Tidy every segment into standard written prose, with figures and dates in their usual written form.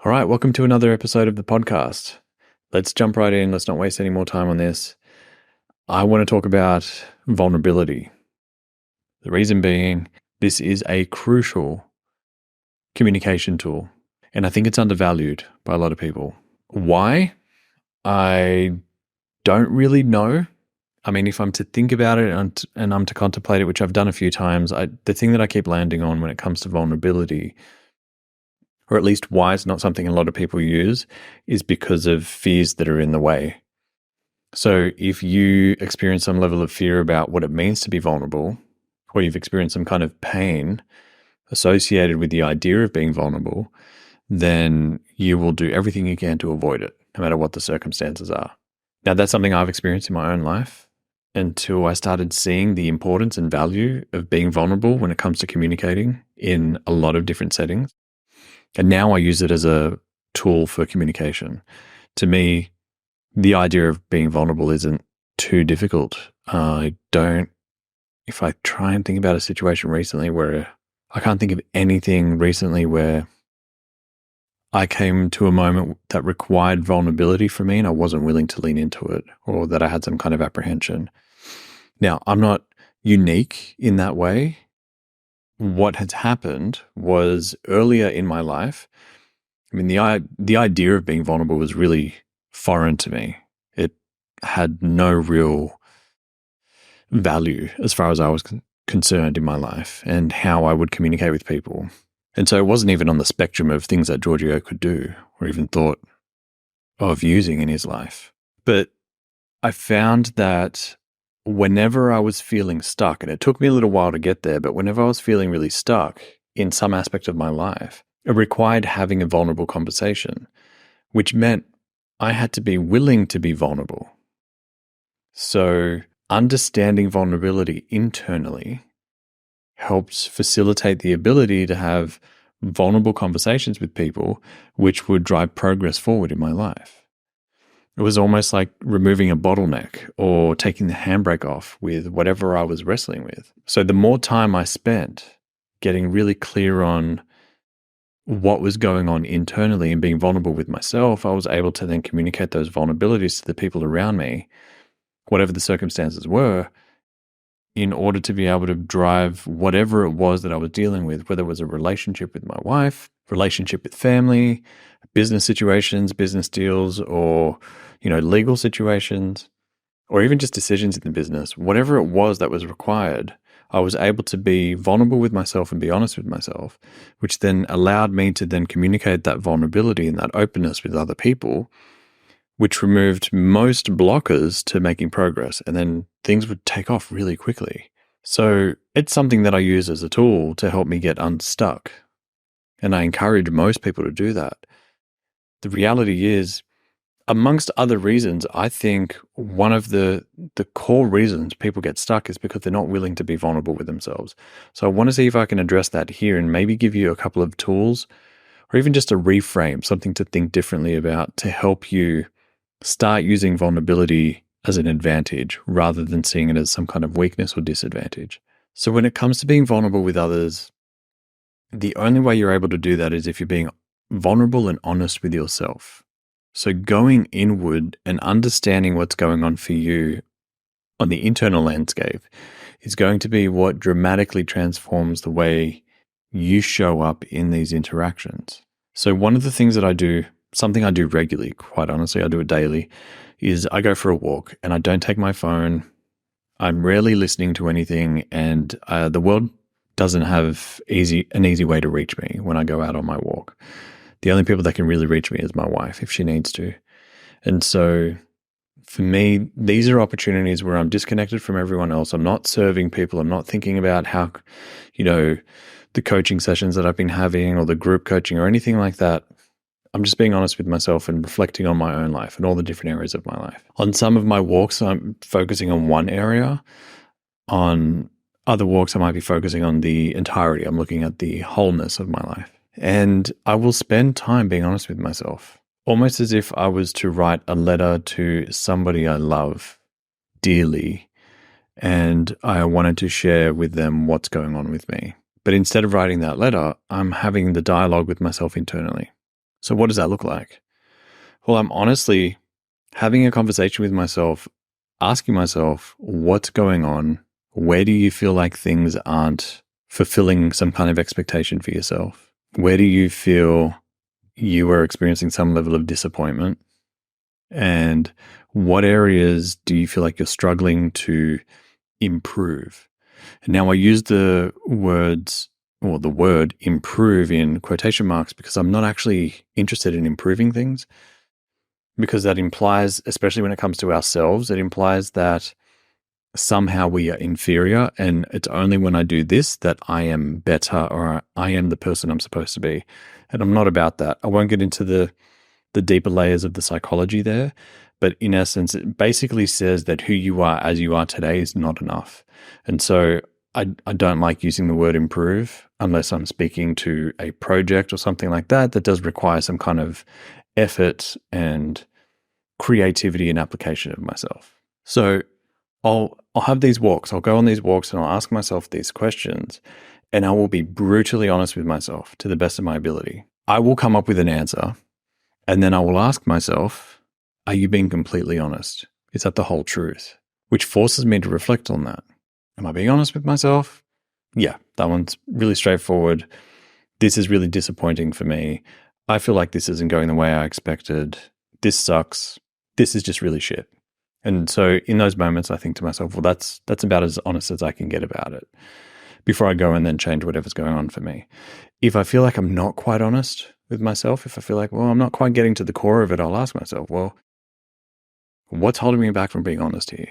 All right, welcome to another episode of the podcast. Let's jump right in. Let's not waste any more time on this. I want to talk about vulnerability. The reason being, this is a crucial communication tool, and I think it's undervalued by a lot of people. Why? I don't really know. I mean, if I'm to think about it and I'm to contemplate it, which I've done a few times, the thing that I keep landing on when it comes to vulnerability, or at least why it's not something a lot of people use, is because of fears that are in the way. So if you experience some level of fear about what it means to be vulnerable, or you've experienced some kind of pain associated with the idea of being vulnerable, then you will do everything you can to avoid it, no matter what the circumstances are. Now, that's something I've experienced in my own life until I started seeing the importance and value of being vulnerable when it comes to communicating in a lot of different settings. And now I use it as a tool for communication. To me, the idea of being vulnerable isn't too difficult. If I try and think about a situation recently where I can't think of anything recently where I came to a moment that required vulnerability for me and I wasn't willing to lean into it, or that I had some kind of apprehension. Now, I'm not unique in that way. What had happened was earlier in my life, I mean, the idea of being vulnerable was really foreign to me. It had no real value as far as I was concerned in my life and how I would communicate with people. And so it wasn't even on the spectrum of things that Giorgio could do or even thought of using in his life. But I found that whenever I was feeling stuck, and it took me a little while to get there, but whenever I was feeling really stuck in some aspect of my life, it required having a vulnerable conversation, which meant I had to be willing to be vulnerable. So understanding vulnerability internally helps facilitate the ability to have vulnerable conversations with people, which would drive progress forward in my life. It was almost like removing a bottleneck or taking the handbrake off with whatever I was wrestling with. So the more time I spent getting really clear on what was going on internally and being vulnerable with myself, I was able to then communicate those vulnerabilities to the people around me, whatever the circumstances were, in order to be able to drive whatever it was that I was dealing with, whether it was a relationship with my wife, relationship with family, business situations, business deals, or, legal situations, or even just decisions in the business. Whatever it was that was required, I was able to be vulnerable with myself and be honest with myself, which then allowed me to then communicate that vulnerability and that openness with other people, which removed most blockers to making progress, and then things would take off really quickly. So it's something that I use as a tool to help me get unstuck, and I encourage most people to do that. The reality is, amongst other reasons, I think one of the core reasons people get stuck is because they're not willing to be vulnerable with themselves. So I want to see if I can address that here and maybe give you a couple of tools, or even just a reframe, something to think differently about, to help you start using vulnerability as an advantage rather than seeing it as some kind of weakness or disadvantage. So when it comes to being vulnerable with others, the only way you're able to do that is if you're being vulnerable and honest with yourself. So going inward and understanding what's going on for you on the internal landscape is going to be what dramatically transforms the way you show up in these interactions. So one of the things that I do, something I do regularly, quite honestly, I do it daily, is I go for a walk and I don't take my phone. I'm rarely listening to anything, and the world doesn't have an easy way to reach me when I go out on my walk. The only people that can really reach me is my wife if she needs to. And so for me, these are opportunities where I'm disconnected from everyone else. I'm not serving people. I'm not thinking about how, the coaching sessions that I've been having or the group coaching or anything like that. I'm just being honest with myself and reflecting on my own life and all the different areas of my life. On some of my walks, I'm focusing on one area. On other walks, I might be focusing on the entirety. I'm looking at the wholeness of my life. And I will spend time being honest with myself, almost as if I was to write a letter to somebody I love dearly and I wanted to share with them what's going on with me. But instead of writing that letter, I'm having the dialogue with myself internally. So what does that look like? Well, I'm honestly having a conversation with myself, asking myself, what's going on? Where do you feel like things aren't fulfilling some kind of expectation for yourself? Where do you feel you are experiencing some level of disappointment? And what areas do you feel like you're struggling to improve? Now, I use the words or the word improve in quotation marks because I'm not actually interested in improving things, because that implies, especially when it comes to ourselves, it implies that somehow we are inferior. And it's only when I do this that I am better or I am the person I'm supposed to be. And I'm not about that. I won't get into the deeper layers of the psychology there. But in essence, it basically says that who you are as you are today is not enough. And so I don't like using the word improve unless I'm speaking to a project or something like that that does require some kind of effort and creativity and application of myself. So I'll have these walks. I'll go on these walks and I'll ask myself these questions, and I will be brutally honest with myself to the best of my ability. I will come up with an answer, and then I will ask myself, are you being completely honest? Is that the whole truth? Which forces me to reflect on that. Am I being honest with myself? Yeah, that one's really straightforward. This is really disappointing for me. I feel like this isn't going the way I expected. This sucks. This is just really shit. And so in those moments, I think to myself, well, that's about as honest as I can get about it before I go and then change whatever's going on for me. If I feel like I'm not quite honest with myself, if I feel like, well, I'm not quite getting to the core of it, I'll ask myself, well, what's holding me back from being honest here?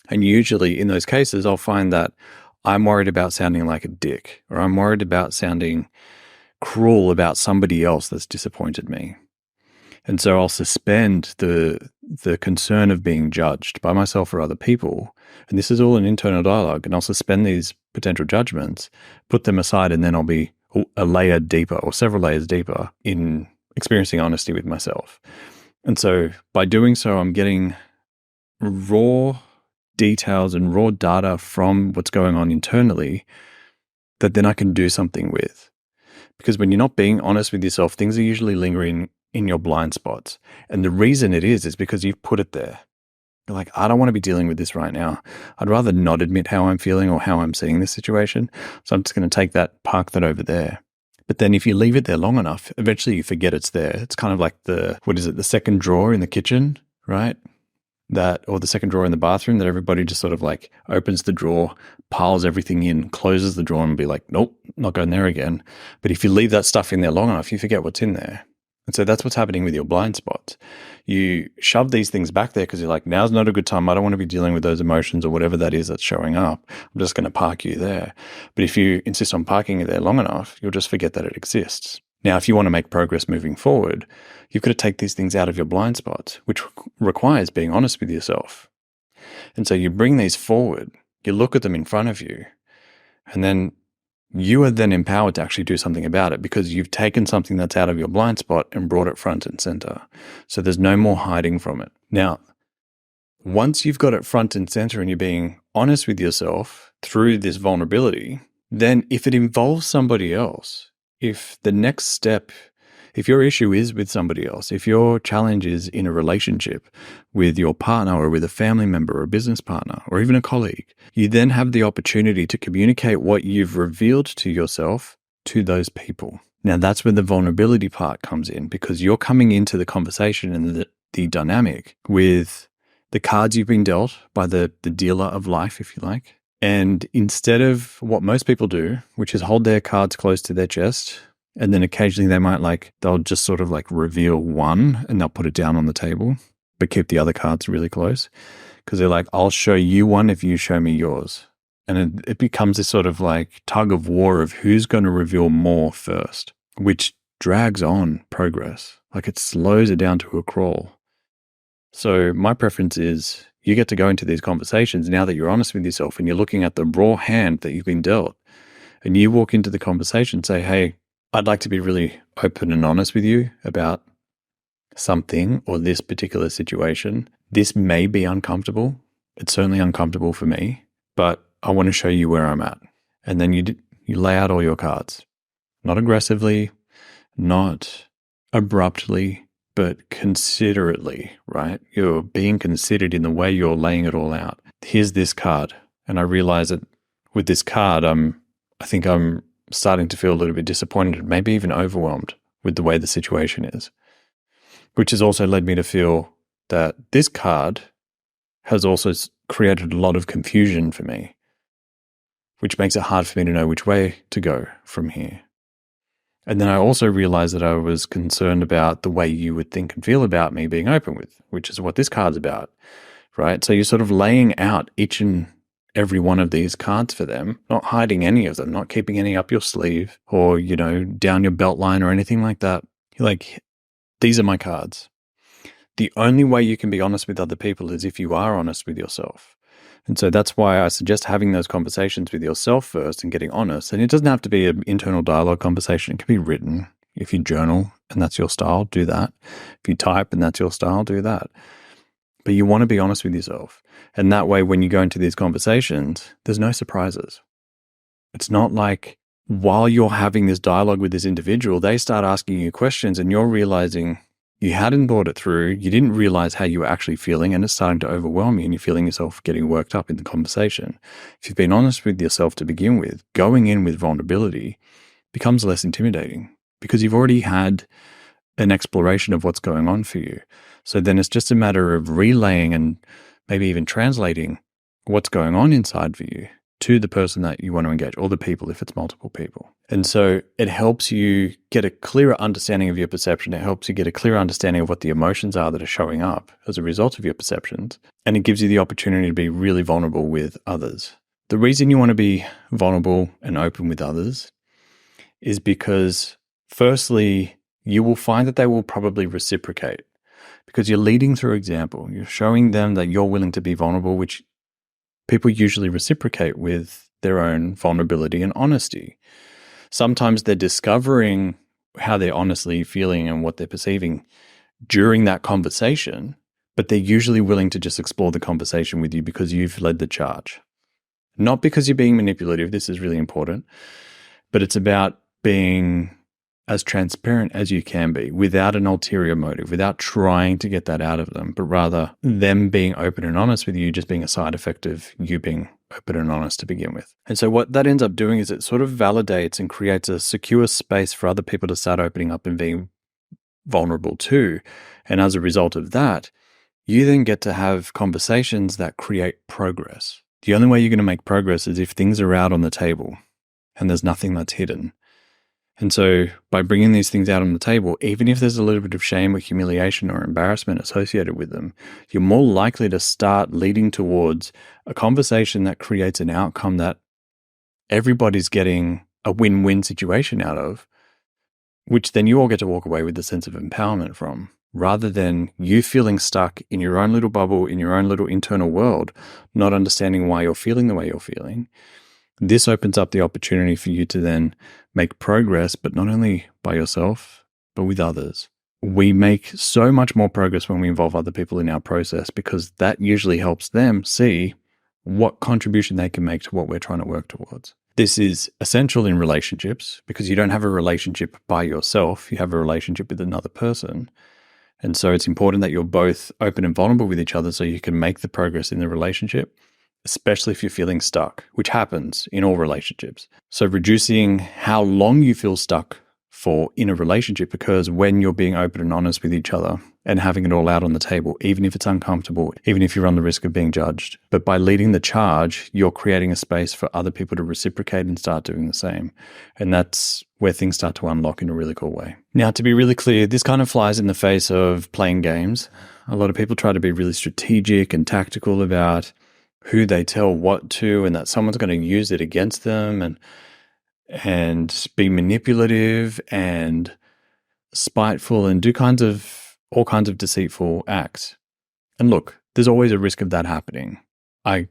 And usually in those cases, I'll find that I'm worried about sounding like a dick, or I'm worried about sounding cruel about somebody else that's disappointed me. And so I'll suspend the concern of being judged by myself or other people. And this is all an internal dialogue. And I'll suspend these potential judgments, put them aside, and then I'll be a layer deeper or several layers deeper in experiencing honesty with myself. And so by doing so, I'm getting raw details and raw data from what's going on internally that then I can do something with. Because when you're not being honest with yourself, things are usually lingering in your blind spots. And the reason it is because you've put it there. You're like, I don't want to be dealing with this right now. I'd rather not admit how I'm feeling or how I'm seeing this situation. So I'm just going to take that, park that over there. But then if you leave it there long enough, eventually you forget it's there. It's kind of like the second drawer in the kitchen, right? Or the second drawer in the bathroom that everybody just sort of like opens the drawer, piles everything in, closes the drawer and be like, nope, not going there again. But if you leave that stuff in there long enough, you forget what's in there. And so that's what's happening with your blind spots. You shove these things back there because you're like, now's not a good time. I don't want to be dealing with those emotions or whatever that is that's showing up. I'm just going to park you there. But if you insist on parking it there long enough, you'll just forget that it exists. Now, if you want to make progress moving forward, you've got to take these things out of your blind spots, which requires being honest with yourself. And so you bring these forward, you look at them in front of you, and then you are then empowered to actually do something about it because you've taken something that's out of your blind spot and brought it front and center. So there's no more hiding from it. Now, once you've got it front and center and you're being honest with yourself through this vulnerability, then if it involves somebody else, if the next step, if your issue is with somebody else, if your challenge is in a relationship with your partner or with a family member or a business partner or even a colleague, you then have the opportunity to communicate what you've revealed to yourself to those people. Now, that's where the vulnerability part comes in because you're coming into the conversation and the dynamic with the cards you've been dealt by the dealer of life, if you like. And instead of what most people do, which is hold their cards close to their chest, and then occasionally they'll just sort of like reveal one and they'll put it down on the table, but keep the other cards really close. Because they're like, I'll show you one if you show me yours. And it becomes this sort of like tug of war of who's going to reveal more first, which drags on progress. Like it slows it down to a crawl. So my preference is you get to go into these conversations now that you're honest with yourself and you're looking at the raw hand that you've been dealt. And you walk into the conversation and say, hey, I'd like to be really open and honest with you about something or this particular situation. This may be uncomfortable. It's certainly uncomfortable for me, but I want to show you where I'm at. And then you lay out all your cards, not aggressively, not abruptly, but considerately, right? You're being considered in the way you're laying it all out. Here's this card. And I realize that with this card, I think I'm starting to feel a little bit disappointed, maybe even overwhelmed with the way the situation is, which has also led me to feel that this card has also created a lot of confusion for me, which makes it hard for me to know which way to go from here. And then I also realized that I was concerned about the way you would think and feel about me being open with, which is what this card's about, right? So you're sort of laying out each and every one of these cards for them, not hiding any of them, not keeping any up your sleeve or, down your belt line or anything like that. You're like, these are my cards. The only way you can be honest with other people is if you are honest with yourself. And so that's why I suggest having those conversations with yourself first and getting honest. And it doesn't have to be an internal dialogue conversation. It can be written. If you journal and that's your style, do that. If you type and that's your style, do that. But you want to be honest with yourself. And that way, when you go into these conversations, there's no surprises. It's not like while you're having this dialogue with this individual, they start asking you questions and you're realizing you hadn't thought it through. You didn't realize how you were actually feeling, and it's starting to overwhelm you and you're feeling yourself getting worked up in the conversation. If you've been honest with yourself to begin with, going in with vulnerability becomes less intimidating because you've already had an exploration of what's going on for you. So then it's just a matter of relaying and maybe even translating what's going on inside for you to the person that you want to engage, or the people if it's multiple people. And so it helps you get a clearer understanding of your perception. It helps you get a clearer understanding of what the emotions are that are showing up as a result of your perceptions. And it gives you the opportunity to be really vulnerable with others. The reason you want to be vulnerable and open with others is because, firstly, you will find that they will probably reciprocate because you're leading through example. You're showing them that you're willing to be vulnerable, which people usually reciprocate with their own vulnerability and honesty. Sometimes they're discovering how they're honestly feeling and what they're perceiving during that conversation, but they're usually willing to just explore the conversation with you because you've led the charge. Not because you're being manipulative, this is really important, but it's about being as transparent as you can be without an ulterior motive, without trying to get that out of them, but rather them being open and honest with you just being a side effect of you being open and honest to begin with. And so what that ends up doing is it sort of validates and creates a secure space for other people to start opening up and being vulnerable too. And as a result of that, you then get to have conversations that create progress. The only way you're going to make progress is if things are out on the table and there's nothing that's hidden. And so by bringing these things out on the table, even if there's a little bit of shame or humiliation or embarrassment associated with them, you're more likely to start leading towards a conversation that creates an outcome that everybody's getting a win-win situation out of, which then you all get to walk away with a sense of empowerment from, rather than you feeling stuck in your own little bubble, in your own little internal world, not understanding why you're feeling the way you're feeling. This opens up the opportunity for you to then make progress, but not only by yourself, but with others. We make so much more progress when we involve other people in our process because that usually helps them see what contribution they can make to what we're trying to work towards. This is essential in relationships because you don't have a relationship by yourself. You have a relationship with another person. And so it's important that you're both open and vulnerable with each other so you can make the progress in the relationship, especially if you're feeling stuck, which happens in all relationships. So reducing how long you feel stuck for in a relationship occurs when you're being open and honest with each other and having it all out on the table, even if it's uncomfortable, even if you run the risk of being judged. But by leading the charge, you're creating a space for other people to reciprocate and start doing the same. And that's where things start to unlock in a really cool way. Now, to be really clear, this kind of flies in the face of playing games. A lot of people try to be really strategic and tactical about who they tell what to, and that someone's going to use it against them and be manipulative and spiteful and do all kinds of deceitful acts. And look, there's always a risk of that happening. I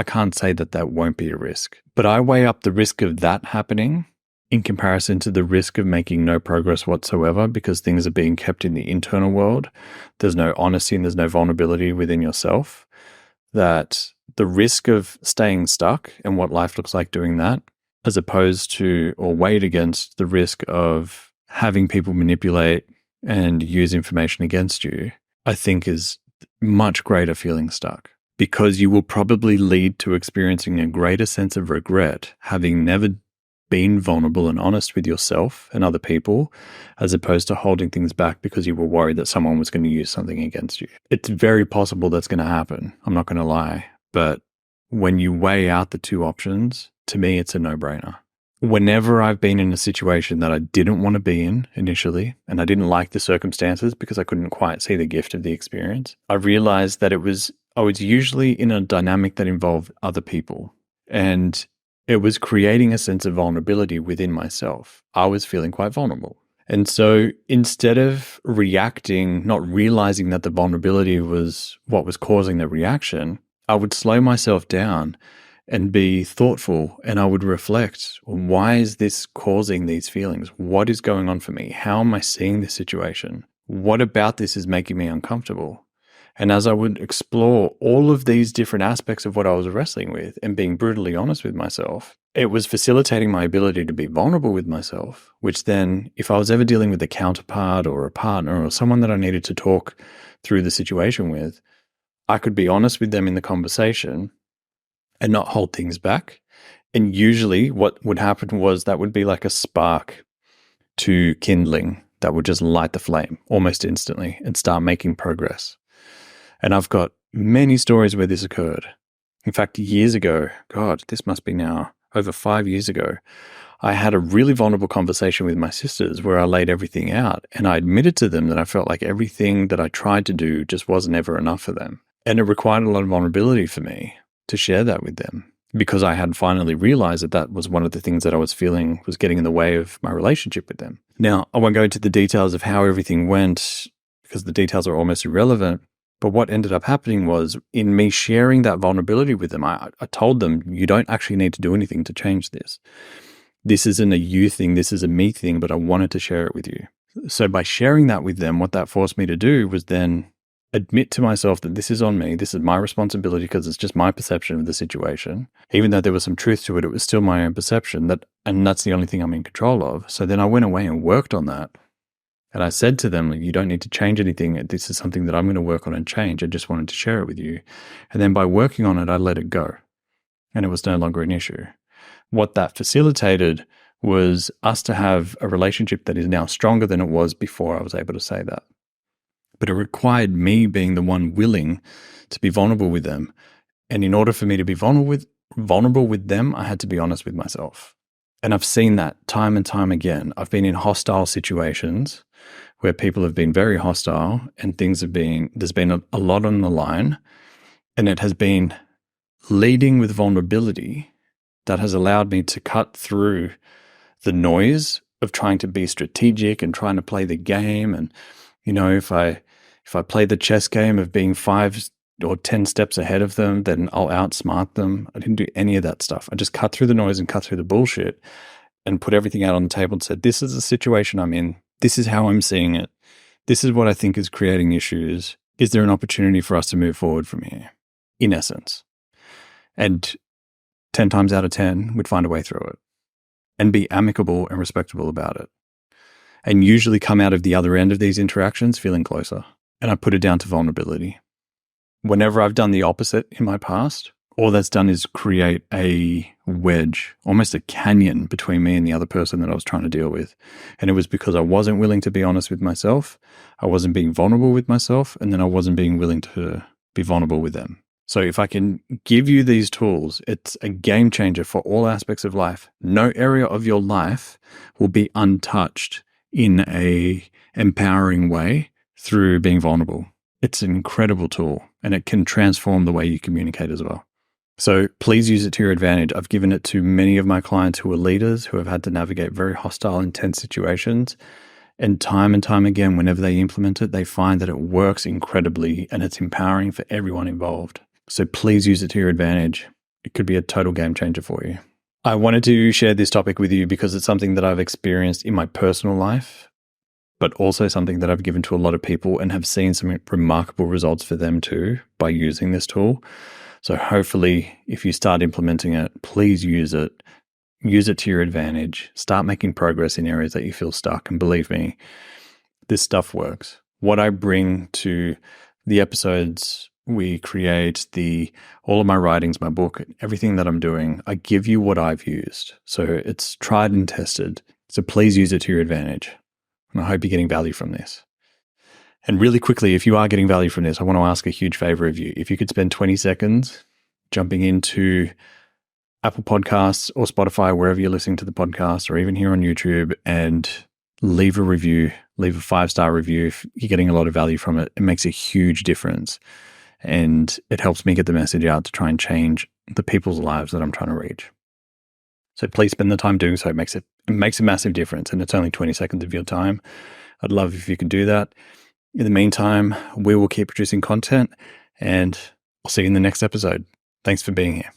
can't say that won't be a risk, but I weigh up the risk of that happening in comparison to the risk of making no progress whatsoever because things are being kept in the internal world. There's no honesty and there's no vulnerability within yourself. That the risk of staying stuck and what life looks like doing that, as opposed to or weighed against the risk of having people manipulate, and use information against you, I think is much greater feeling stuck, because you will probably lead to experiencing a greater sense of regret having never been vulnerable and honest with yourself and other people, as opposed to holding things back because you were worried that someone was going to use something against you. It's very possible that's going to happen. I'm not going to lie. But when you weigh out the two options, to me, it's a no-brainer. Whenever I've been in a situation that I didn't want to be in initially, and I didn't like the circumstances because I couldn't quite see the gift of the experience, I realized that I was usually in a dynamic that involved other people. And it was creating a sense of vulnerability within myself. I was feeling quite vulnerable. And so instead of reacting, not realizing that the vulnerability was what was causing the reaction, I would slow myself down and be thoughtful, and I would reflect, why is this causing these feelings? What is going on for me? How am I seeing this situation? What about this is making me uncomfortable? And as I would explore all of these different aspects of what I was wrestling with and being brutally honest with myself, it was facilitating my ability to be vulnerable with myself, which then, if I was ever dealing with a counterpart or a partner or someone that I needed to talk through the situation with, I could be honest with them in the conversation and not hold things back. And usually what would happen was that would be like a spark to kindling that would just light the flame almost instantly and start making progress. And I've got many stories where this occurred. In fact, years ago, God, this must be now over 5 years ago, I had a really vulnerable conversation with my sisters where I laid everything out, and I admitted to them that I felt like everything that I tried to do just wasn't ever enough for them. And it required a lot of vulnerability for me to share that with them, because I had finally realized that that was one of the things that I was feeling was getting in the way of my relationship with them. Now, I won't go into the details of how everything went because the details are almost irrelevant. But what ended up happening was, in me sharing that vulnerability with them, I told them, you don't actually need to do anything to change this. This isn't a you thing, this is a me thing, but I wanted to share it with you. So by sharing that with them, what that forced me to do was then admit to myself that this is on me, this is my responsibility because it's just my perception of the situation. Even though there was some truth to it, it was still my own perception, and that's the only thing I'm in control of. So then I went away and worked on that. And I said to them, you don't need to change anything. This is something that I'm going to work on and change. I just wanted to share it with you. And then by working on it, I let it go. And it was no longer an issue. What that facilitated was us to have a relationship that is now stronger than it was before I was able to say that. But it required me being the one willing to be vulnerable with them. And in order for me to be vulnerable with them, I had to be honest with myself. And I've seen that time and time again. I've been in hostile situations where people have been very hostile and there's been a lot on the line, and it has been leading with vulnerability that has allowed me to cut through the noise of trying to be strategic and trying to play the game. And, if I play the chess game of being 5 or 10 steps ahead of them, then I'll outsmart them. I didn't do any of that stuff. I just cut through the noise and cut through the bullshit and put everything out on the table and said, this is the situation I'm in. This is how I'm seeing it. This is what I think is creating issues. Is there an opportunity for us to move forward from here? In essence. And 10 times out of 10, we'd find a way through it and be amicable and respectable about it. And usually come out of the other end of these interactions feeling closer. And I put it down to vulnerability. Whenever I've done the opposite in my past, all that's done is create a wedge, almost a canyon between me and the other person that I was trying to deal with. And it was because I wasn't willing to be honest with myself, I wasn't being vulnerable with myself, and then I wasn't being willing to be vulnerable with them. So if I can give you these tools, it's a game changer for all aspects of life. No area of your life will be untouched in a empowering way through being vulnerable. It's an incredible tool, and it can transform the way you communicate as well. So please use it to your advantage. I've given it to many of my clients who are leaders who have had to navigate very hostile, intense situations. And time again, whenever they implement it, they find that it works incredibly and it's empowering for everyone involved. So please use it to your advantage. It could be a total game changer for you. I wanted to share this topic with you because it's something that I've experienced in my personal life, but also something that I've given to a lot of people and have seen some remarkable results for them too by using this tool. So hopefully, if you start implementing it, please use it. Use it to your advantage. Start making progress in areas that you feel stuck. And believe me, this stuff works. What I bring to the episodes we create, all of my writings, my book, everything that I'm doing, I give you what I've used. So it's tried and tested. So please use it to your advantage. And I hope you're getting value from this. And really quickly, if you are getting value from this, I want to ask a huge favor of you. If you could spend 20 seconds jumping into Apple Podcasts or Spotify, wherever you're listening to the podcast, or even here on YouTube, and leave a review, leave a 5-star review. If you're getting a lot of value from it, it makes a huge difference. And it helps me get the message out to try and change the people's lives that I'm trying to reach. So please spend the time doing so. It makes a massive difference. And it's only 20 seconds of your time. I'd love if you could do that. In the meantime, we will keep producing content, and I'll see you in the next episode. Thanks for being here.